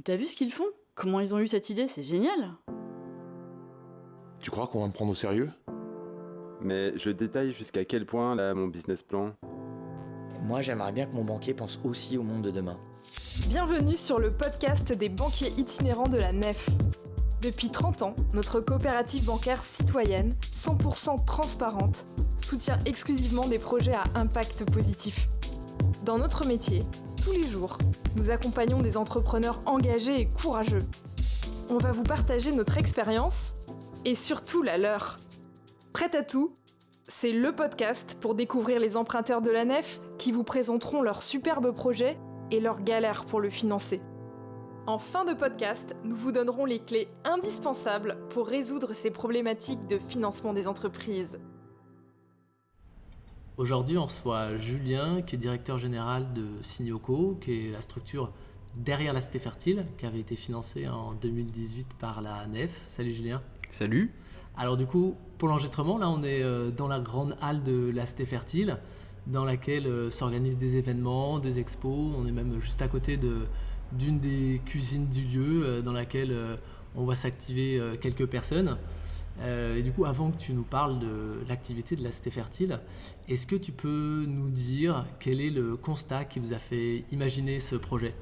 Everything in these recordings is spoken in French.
T'as vu ce qu'ils font? Comment ils ont eu cette idée? C'est génial! Tu crois qu'on va me prendre au sérieux? Mais je détaille jusqu'à quel point, là, mon business plan. Moi, j'aimerais bien que mon banquier pense aussi au monde de demain. Bienvenue sur le podcast des banquiers itinérants de la Nef. Depuis 30 ans, notre coopérative bancaire citoyenne, 100% transparente, soutient exclusivement des projets à impact positif. Dans notre métier, tous les jours, nous accompagnons des entrepreneurs engagés et courageux. On va vous partager notre expérience et surtout la leur. Prêt à tout? C'est le podcast pour découvrir les emprunteurs de la Nef qui vous présenteront leurs superbes projets et leurs galères pour le financer. En fin de podcast, nous vous donnerons les clés indispensables pour résoudre ces problématiques de financement des entreprises. Aujourd'hui, on reçoit Julien, qui est directeur général de Signoco, qui est la structure derrière la Cité Fertile, qui avait été financée en 2018 par la Nef. Salut Julien. Salut. Alors du coup, pour l'enregistrement, là on est dans la grande halle de la Cité Fertile, dans laquelle s'organisent des événements, des expos. On est même juste à côté d'une des cuisines du lieu, dans laquelle on voit s'activer quelques personnes. Et du coup, avant que tu nous parles de l'activité de la Cité Fertile, est-ce que tu peux nous dire quel est le constat qui vous a fait imaginer ce projet ?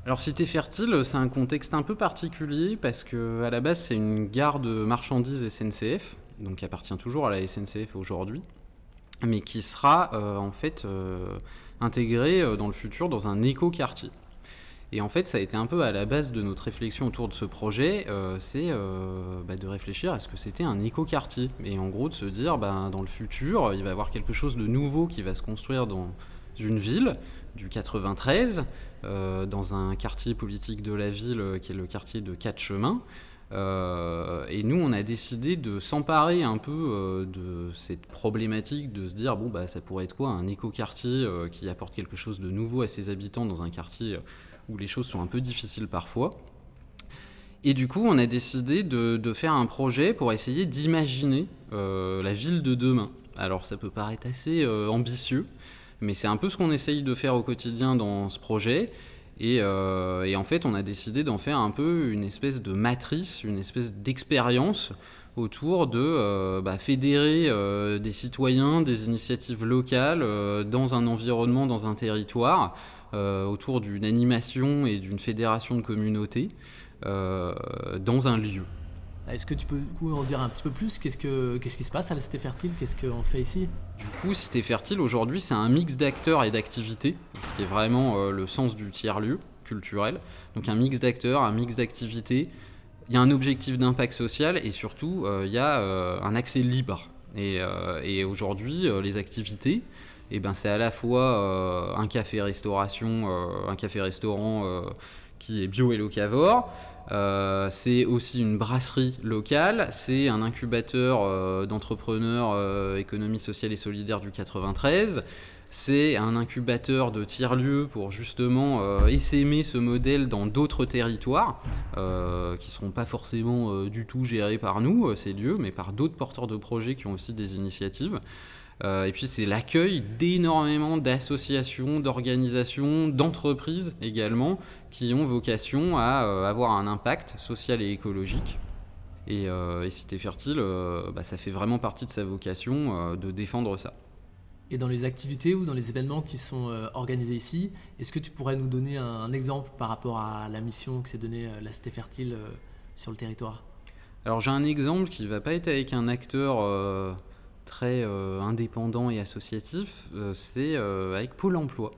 Alors Cité Fertile, c'est un contexte un peu particulier parce qu'à la base, c'est une gare de marchandises SNCF, donc qui appartient toujours à la SNCF aujourd'hui, mais qui sera intégrée dans le futur dans un éco-quartier. Et en fait, ça a été un peu à la base de notre réflexion autour de ce projet, c'est de réfléchir à ce que c'était un éco-quartier. Et en gros, de se dire, dans le futur, il va y avoir quelque chose de nouveau qui va se construire dans une ville du 93, dans un quartier politique de la ville qui est le quartier de Quatre Chemins. Et nous, on a décidé de s'emparer un peu de cette problématique, de se dire, ça pourrait être quoi un éco-quartier qui apporte quelque chose de nouveau à ses habitants dans un quartier où les choses sont un peu difficiles parfois. Et du coup, on a décidé de faire un projet pour essayer d'imaginer la ville de demain. Alors, ça peut paraître assez ambitieux, mais c'est un peu ce qu'on essaye de faire au quotidien dans ce projet. Et en fait, on a décidé d'en faire un peu une espèce de matrice, une espèce d'expérience autour de fédérer des citoyens, des initiatives locales dans un environnement, dans un territoire, autour d'une animation et d'une fédération de communautés dans un lieu. Est-ce que tu peux en dire un petit peu plus? Qu'est-ce qui se passe à la Cité Fertile? Qu'est-ce qu'on fait ici? Du coup, Cité Fertile, aujourd'hui, c'est un mix d'acteurs et d'activités, ce qui est vraiment le sens du tiers-lieu culturel. Donc un mix d'acteurs, un mix d'activités. Il y a un objectif d'impact social et surtout, il y a un accès libre. Et aujourd'hui, les activités, c'est à la fois un café-restaurant qui est bio et locavore. C'est aussi une brasserie locale, c'est un incubateur d'entrepreneurs économie sociale et solidaire du 93, c'est un incubateur de tiers-lieux pour justement essaimer ce modèle dans d'autres territoires qui ne seront pas forcément du tout gérés par nous, ces lieux, mais par d'autres porteurs de projets qui ont aussi des initiatives. Et puis c'est l'accueil d'énormément d'associations, d'organisations, d'entreprises également qui ont vocation à avoir un impact social et écologique. Et Cité Fertile, ça fait vraiment partie de sa vocation de défendre ça. Et dans les activités ou dans les événements qui sont organisés ici, est-ce que tu pourrais nous donner un exemple par rapport à la mission que s'est donnée la Cité Fertile sur le territoire ? Alors j'ai un exemple qui ne va pas être avec un acteur très indépendant et associatif, c'est avec Pôle emploi.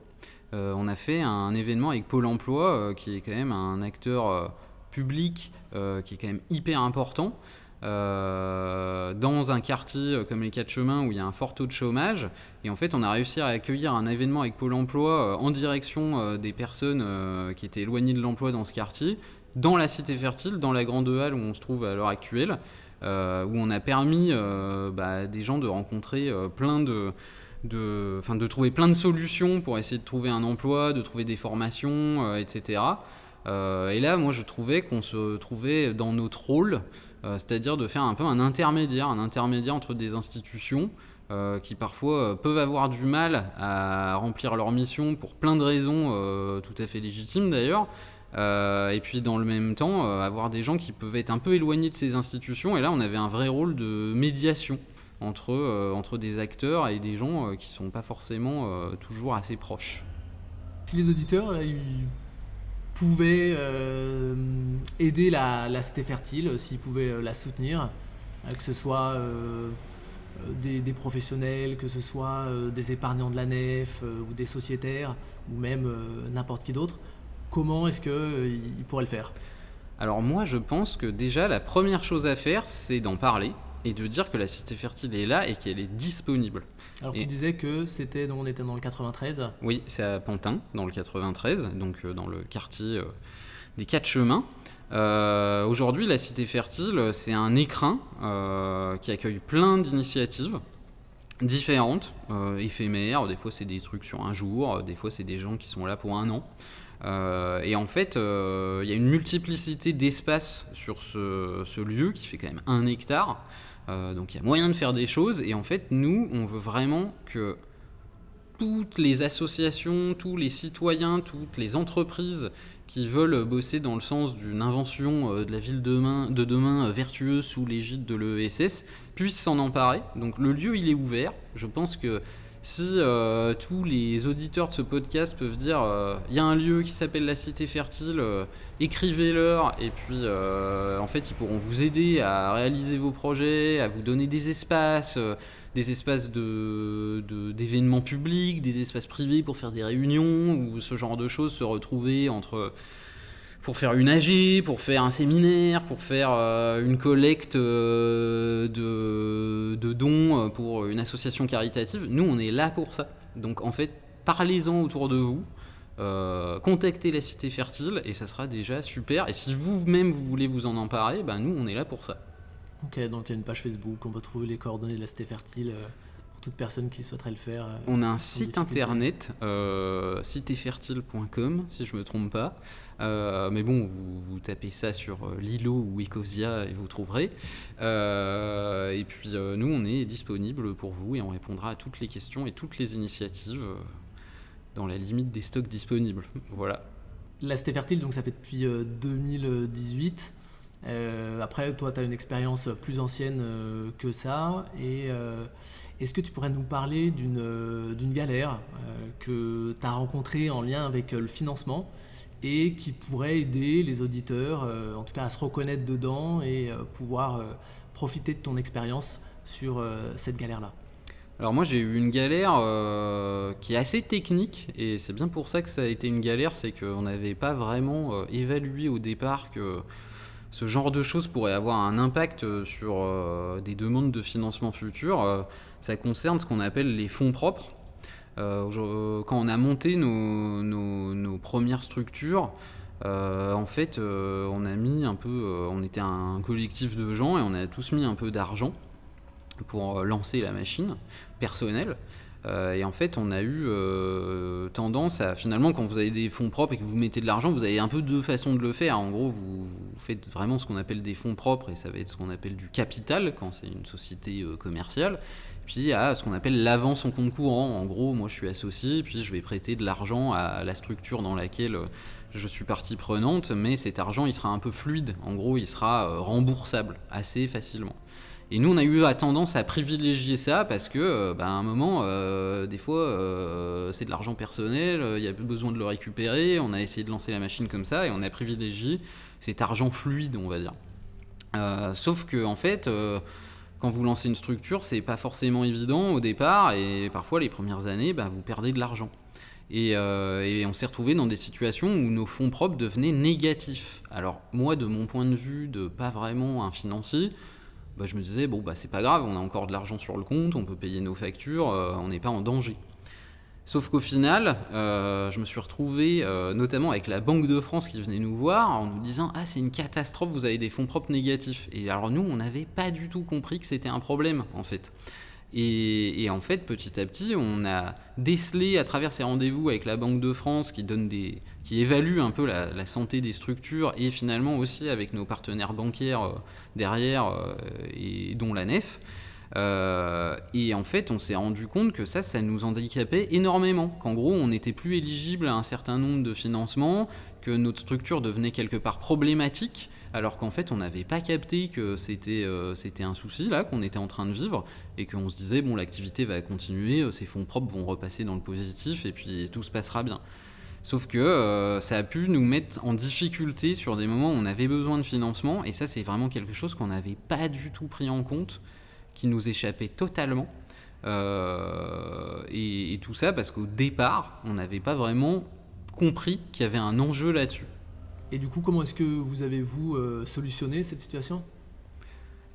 On a fait un événement avec Pôle emploi qui est quand même un acteur public qui est quand même hyper important dans un quartier comme les Quatre Chemins où il y a un fort taux de chômage. Et en fait, on a réussi à accueillir un événement avec Pôle emploi en direction des personnes qui étaient éloignées de l'emploi dans ce quartier, dans la Cité Fertile, dans la grande halle où on se trouve à l'heure actuelle. Où on a permis des gens de rencontrer de trouver plein de solutions pour essayer de trouver un emploi, de trouver des formations, etc. Et là, moi, je trouvais qu'on se trouvait dans notre rôle, c'est-à-dire de faire un peu un intermédiaire entre des institutions qui parfois peuvent avoir du mal à remplir leur mission pour plein de raisons tout à fait légitimes d'ailleurs, Et puis dans le même temps, avoir des gens qui peuvent être un peu éloignés de ces institutions. Et là, on avait un vrai rôle de médiation entre des acteurs et des gens qui sont pas forcément toujours assez proches. Si les auditeurs là, ils pouvaient aider la Cité Fertile, s'ils pouvaient la soutenir, que ce soit des professionnels, que ce soit des épargnants de la nef ou des sociétaires ou même n'importe qui d'autre, comment est-ce qu'ils pourraient le faire ? Alors moi, je pense que déjà, la première chose à faire, c'est d'en parler et de dire que la Cité Fertile est là et qu'elle est disponible. Alors Et- tu disais que on était dans le 93. Oui, c'est à Pantin, dans le 93, donc dans le quartier des Quatre Chemins. Aujourd'hui, la Cité Fertile, c'est un écrin qui accueille plein d'initiatives différentes, éphémères. Des fois, c'est des trucs sur un jour, des fois, c'est des gens qui sont là pour un an. Et en fait, il y a une multiplicité d'espaces sur ce lieu qui fait quand même 1 hectare. Donc il y a moyen de faire des choses. Et en fait, nous, on veut vraiment que toutes les associations, tous les citoyens, toutes les entreprises qui veulent bosser dans le sens d'une invention de la ville de demain vertueuse sous l'égide de l'ESS puissent s'en emparer. Donc le lieu, il est ouvert. Je pense que si tous les auditeurs de ce podcast peuvent dire il y a un lieu qui s'appelle la Cité Fertile, écrivez-leur et puis en fait ils pourront vous aider à réaliser vos projets, à vous donner des espaces d'événements publics, des espaces privés pour faire des réunions ou ce genre de choses, se retrouver pour faire une AG, pour faire un séminaire, pour faire une collecte de dons pour une association caritative. Nous, on est là pour ça. Donc, en fait, parlez-en autour de vous, contactez la Cité Fertile et ça sera déjà super. Et si vous-même, vous voulez vous en emparer, nous, on est là pour ça. Ok, donc il y a une page Facebook, on peut trouver les coordonnées de la Cité Fertile pour toute personne qui souhaiterait le faire. On a un sans site difficulté. internet, citéfertile.com, si je ne me trompe pas. Mais bon, vous tapez ça sur Lilo ou Ecosia et vous trouverez. Et puis nous, on est disponible pour vous et on répondra à toutes les questions et toutes les initiatives dans la limite des stocks disponibles. Voilà. La Cité Fertile, donc ça fait depuis 2018. Après, toi, tu as une expérience plus ancienne que ça. Et est-ce que tu pourrais nous parler d'une galère que tu as rencontrée en lien avec le financement et qui pourrait aider les auditeurs, en tout cas, à se reconnaître dedans et pouvoir profiter de ton expérience sur cette galère-là? Alors moi, j'ai eu une galère qui est assez technique et c'est bien pour ça que ça a été une galère, c'est qu'on n'avait pas vraiment évalué au départ que ce genre de choses pourrait avoir un impact sur des demandes de financement futures. Ça concerne ce qu'on appelle les fonds propres. Quand on a monté nos premières structures, en fait, on a mis un peu, on était un collectif de gens et on a tous mis un peu d'argent pour lancer la machine personnelle. Et en fait, on a eu tendance à, finalement, quand vous avez des fonds propres et que vous mettez de l'argent, vous avez un peu deux façons de le faire. En gros, vous faites vraiment ce qu'on appelle des fonds propres, et ça va être ce qu'on appelle du capital, quand c'est une société commerciale. Puis il y a ce qu'on appelle l'avance en compte courant. En gros, moi je suis associé, puis je vais prêter de l'argent à la structure dans laquelle je suis partie prenante, mais cet argent, il sera un peu fluide. En gros, il sera remboursable assez facilement. Et nous, on a eu tendance à privilégier ça parce que, à un moment, des fois, c'est de l'argent personnel, il y a besoin de le récupérer. On a essayé de lancer la machine comme ça et on a privilégié cet argent fluide, on va dire. Sauf que, en fait, quand vous lancez une structure, c'est pas forcément évident au départ et parfois, les premières années, vous perdez de l'argent. Et on s'est retrouvé dans des situations où nos fonds propres devenaient négatifs. Alors, moi, de mon point de vue, de pas vraiment un financier, je me disais, c'est pas grave, on a encore de l'argent sur le compte, on peut payer nos factures, on n'est pas en danger. Sauf qu'au final, je me suis retrouvé notamment avec la Banque de France qui venait nous voir en nous disant « Ah, c'est une catastrophe, vous avez des fonds propres négatifs ». Et alors nous, on n'avait pas du tout compris que c'était un problème, en fait. Et en fait, petit à petit, on a décelé à travers ces rendez-vous avec la Banque de France qui évalue un peu la santé des structures et finalement aussi avec nos partenaires bancaires derrière et dont la nef. Et en fait, on s'est rendu compte que ça nous handicapait énormément. Qu'en gros, on n'était plus éligible à un certain nombre de financements, que notre structure devenait quelque part problématique, alors qu'en fait on n'avait pas capté que c'était un souci là qu'on était en train de vivre, et qu'on se disait bon, l'activité va continuer, ces fonds propres vont repasser dans le positif et puis tout se passera bien. Sauf que ça a pu nous mettre en difficulté sur des moments où on avait besoin de financement, et ça c'est vraiment quelque chose qu'on n'avait pas du tout pris en compte, qui nous échappait totalement. Et tout ça parce qu'au départ, on n'avait pas vraiment compris qu'il y avait un enjeu là-dessus. Et du coup, comment est-ce que vous avez, solutionné cette situation ?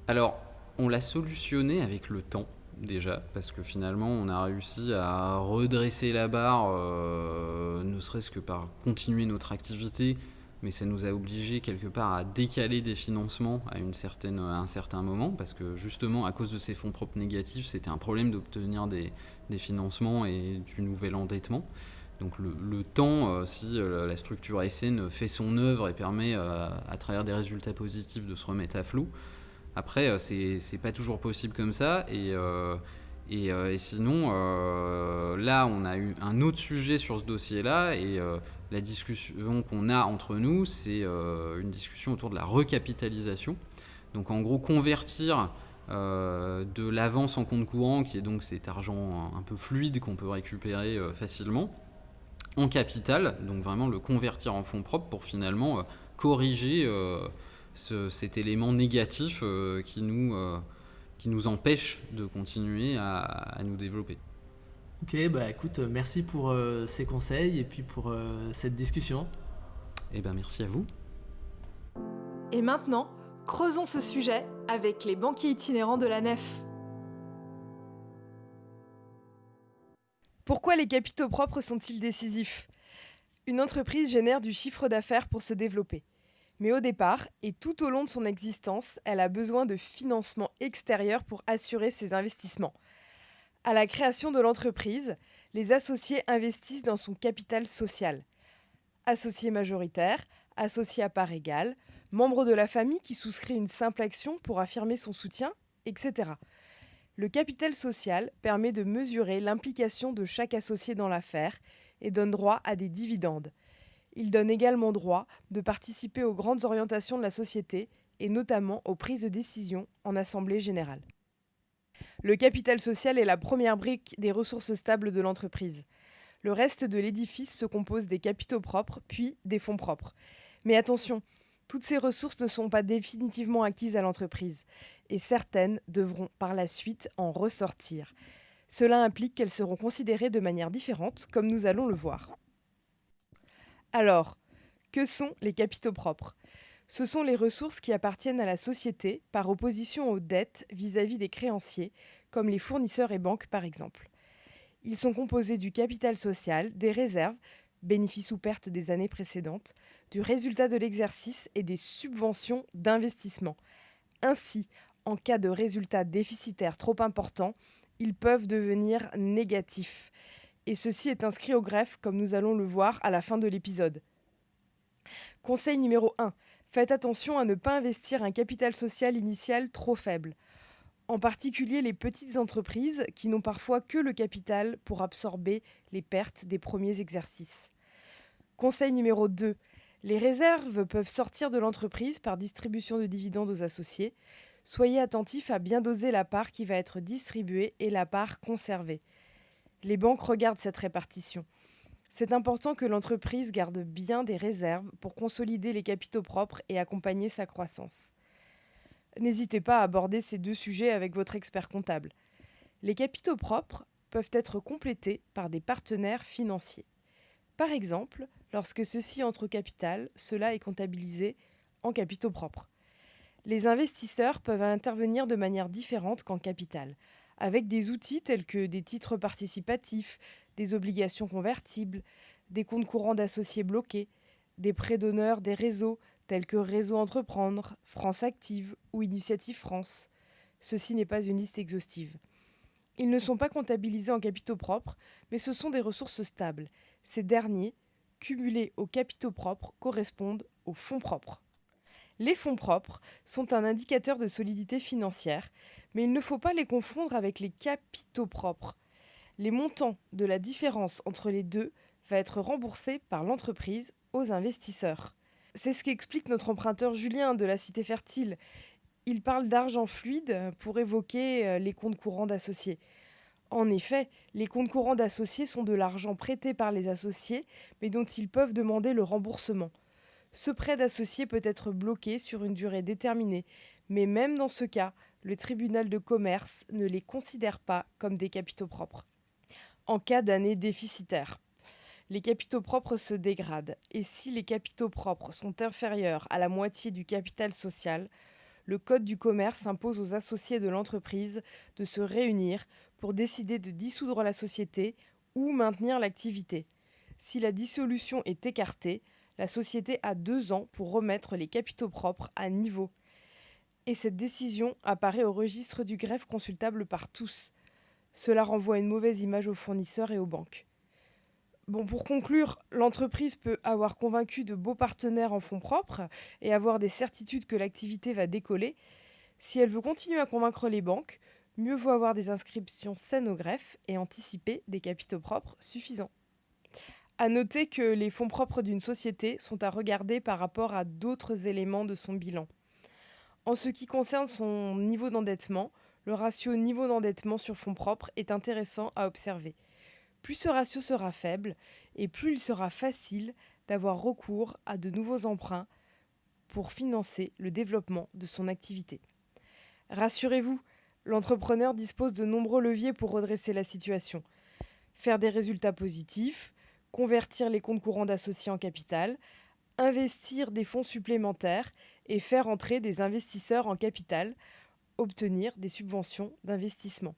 Alors, on l'a solutionné avec le temps, déjà, parce que finalement, on a réussi à redresser la barre, ne serait-ce que par continuer notre activité, mais ça nous a obligés quelque part à décaler des financements à un certain moment, parce que justement, à cause de ces fonds propres négatifs, c'était un problème d'obtenir des financements et du nouvel endettement. Donc le temps, si la structure SN fait son œuvre et permet, à travers des résultats positifs, de se remettre à flot, après, c'est pas toujours possible comme ça, et sinon, là, on a eu un autre sujet sur ce dossier-là, et la discussion qu'on a entre nous, c'est une discussion autour de la recapitalisation. Donc en gros, convertir de l'avance en compte courant, qui est donc cet argent un peu fluide qu'on peut récupérer facilement, en capital, donc vraiment le convertir en fonds propres pour finalement corriger cet élément négatif qui nous empêche de continuer à nous développer. Ok, bah écoute, merci pour ces conseils et puis pour cette discussion. Eh ben merci à vous. Et maintenant, creusons ce sujet avec les banquiers itinérants de la Nef. Pourquoi les capitaux propres sont-ils décisifs ? Une entreprise génère du chiffre d'affaires pour se développer. Mais au départ, et tout au long de son existence, elle a besoin de financement extérieur pour assurer ses investissements. À la création de l'entreprise, les associés investissent dans son capital social. Associés majoritaires, associés à part égale, membres de la famille qui souscrit une simple action pour affirmer son soutien, etc. Le capital social permet de mesurer l'implication de chaque associé dans l'affaire et donne droit à des dividendes. Il donne également droit de participer aux grandes orientations de la société et notamment aux prises de décision en assemblée générale. Le capital social est la première brique des ressources stables de l'entreprise. Le reste de l'édifice se compose des capitaux propres, puis des fonds propres. Mais attention, toutes ces ressources ne sont pas définitivement acquises à l'entreprise, et certaines devront par la suite en ressortir. Cela implique qu'elles seront considérées de manière différente, comme nous allons le voir. Alors, que sont les capitaux propres ? Ce sont les ressources qui appartiennent à la société par opposition aux dettes vis-à-vis des créanciers, comme les fournisseurs et banques par exemple. Ils sont composés du capital social, des réserves, bénéfices ou pertes des années précédentes, du résultat de l'exercice et des subventions d'investissement. Ainsi, en cas de résultat déficitaire trop important, ils peuvent devenir négatifs. Et ceci est inscrit au greffe, comme nous allons le voir à la fin de l'épisode. Conseil numéro 1. Faites attention à ne pas investir un capital social initial trop faible. En particulier les petites entreprises qui n'ont parfois que le capital pour absorber les pertes des premiers exercices. Conseil numéro 2. Les réserves peuvent sortir de l'entreprise par distribution de dividendes aux associés. Soyez attentifs à bien doser la part qui va être distribuée et la part conservée. Les banques regardent cette répartition. C'est important que l'entreprise garde bien des réserves pour consolider les capitaux propres et accompagner sa croissance. N'hésitez pas à aborder ces deux sujets avec votre expert comptable. Les capitaux propres peuvent être complétés par des partenaires financiers. Par exemple, lorsque ceux-ci entrent au capital, cela est comptabilisé en capitaux propres. Les investisseurs peuvent intervenir de manière différente qu'en capital, avec des outils tels que des titres participatifs, des obligations convertibles, des comptes courants d'associés bloqués, des prêts d'honneur des réseaux tels que Réseau Entreprendre, France Active ou Initiative France. Ceci n'est pas une liste exhaustive. Ils ne sont pas comptabilisés en capitaux propres, mais ce sont des ressources stables. Ces derniers, cumulés aux capitaux propres, correspondent aux fonds propres. Les fonds propres sont un indicateur de solidité financière, mais il ne faut pas les confondre avec les capitaux propres. Les montants de la différence entre les deux va être remboursé par l'entreprise aux investisseurs. C'est ce qu'explique notre emprunteur Julien de la Cité Fertile. Il parle d'argent fluide pour évoquer les comptes courants d'associés. En effet, les comptes courants d'associés sont de l'argent prêté par les associés, mais dont ils peuvent demander le remboursement. Ce prêt d'associés peut être bloqué sur une durée déterminée, mais même dans ce cas, le tribunal de commerce ne les considère pas comme des capitaux propres. En cas d'année déficitaire, les capitaux propres se dégradent, et si les capitaux propres sont inférieurs à la moitié du capital social, le Code du commerce impose aux associés de l'entreprise de se réunir pour décider de dissoudre la société ou maintenir l'activité. Si la dissolution est écartée, la société a 2 ans pour remettre les capitaux propres à niveau. Et cette décision apparaît au registre du greffe consultable par tous. Cela renvoie une mauvaise image aux fournisseurs et aux banques. Bon, pour conclure, l'entreprise peut avoir convaincu de beaux partenaires en fonds propres et avoir des certitudes que l'activité va décoller. Si elle veut continuer à convaincre les banques, mieux vaut avoir des inscriptions saines au greffe et anticiper des capitaux propres suffisants. À noter que les fonds propres d'une société sont à regarder par rapport à d'autres éléments de son bilan. En ce qui concerne son niveau d'endettement, le ratio niveau d'endettement sur fonds propres est intéressant à observer. Plus ce ratio sera faible et plus il sera facile d'avoir recours à de nouveaux emprunts pour financer le développement de son activité. Rassurez-vous, l'entrepreneur dispose de nombreux leviers pour redresser la situation. Faire des résultats positifs, convertir les comptes courants d'associés en capital, investir des fonds supplémentaires et faire entrer des investisseurs en capital, obtenir des subventions d'investissement.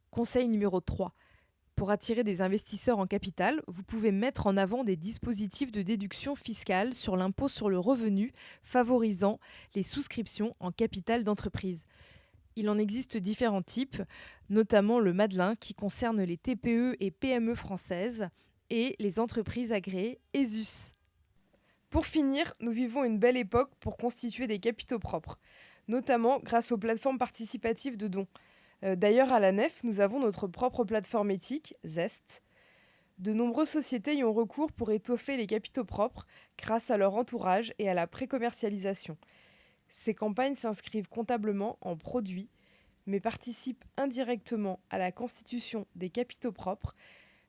Conseil numéro 3. Pour attirer des investisseurs en capital, vous pouvez mettre en avant des dispositifs de déduction fiscale sur l'impôt sur le revenu favorisant les souscriptions en capital d'entreprise. Il en existe différents types, notamment le Madelin qui concerne les TPE et PME françaises et les entreprises agréées ESUS. Pour finir, nous vivons une belle époque pour constituer des capitaux propres, notamment grâce aux plateformes participatives de dons. D'ailleurs, à la Nef, nous avons notre propre plateforme éthique, Zest. De nombreuses sociétés y ont recours pour étoffer les capitaux propres grâce à leur entourage et à la précommercialisation. Ces campagnes s'inscrivent comptablement en produits, mais participent indirectement à la constitution des capitaux propres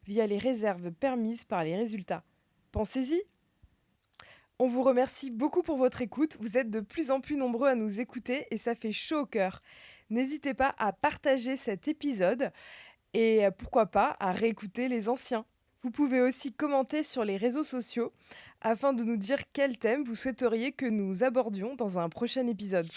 via les réserves permises par les résultats. Pensez-y! On vous remercie beaucoup pour votre écoute. Vous êtes de plus en plus nombreux à nous écouter et ça fait chaud au cœur. N'hésitez pas à partager cet épisode et pourquoi pas à réécouter les anciens. Vous pouvez aussi commenter sur les réseaux sociaux afin de nous dire quel thème vous souhaiteriez que nous abordions dans un prochain épisode.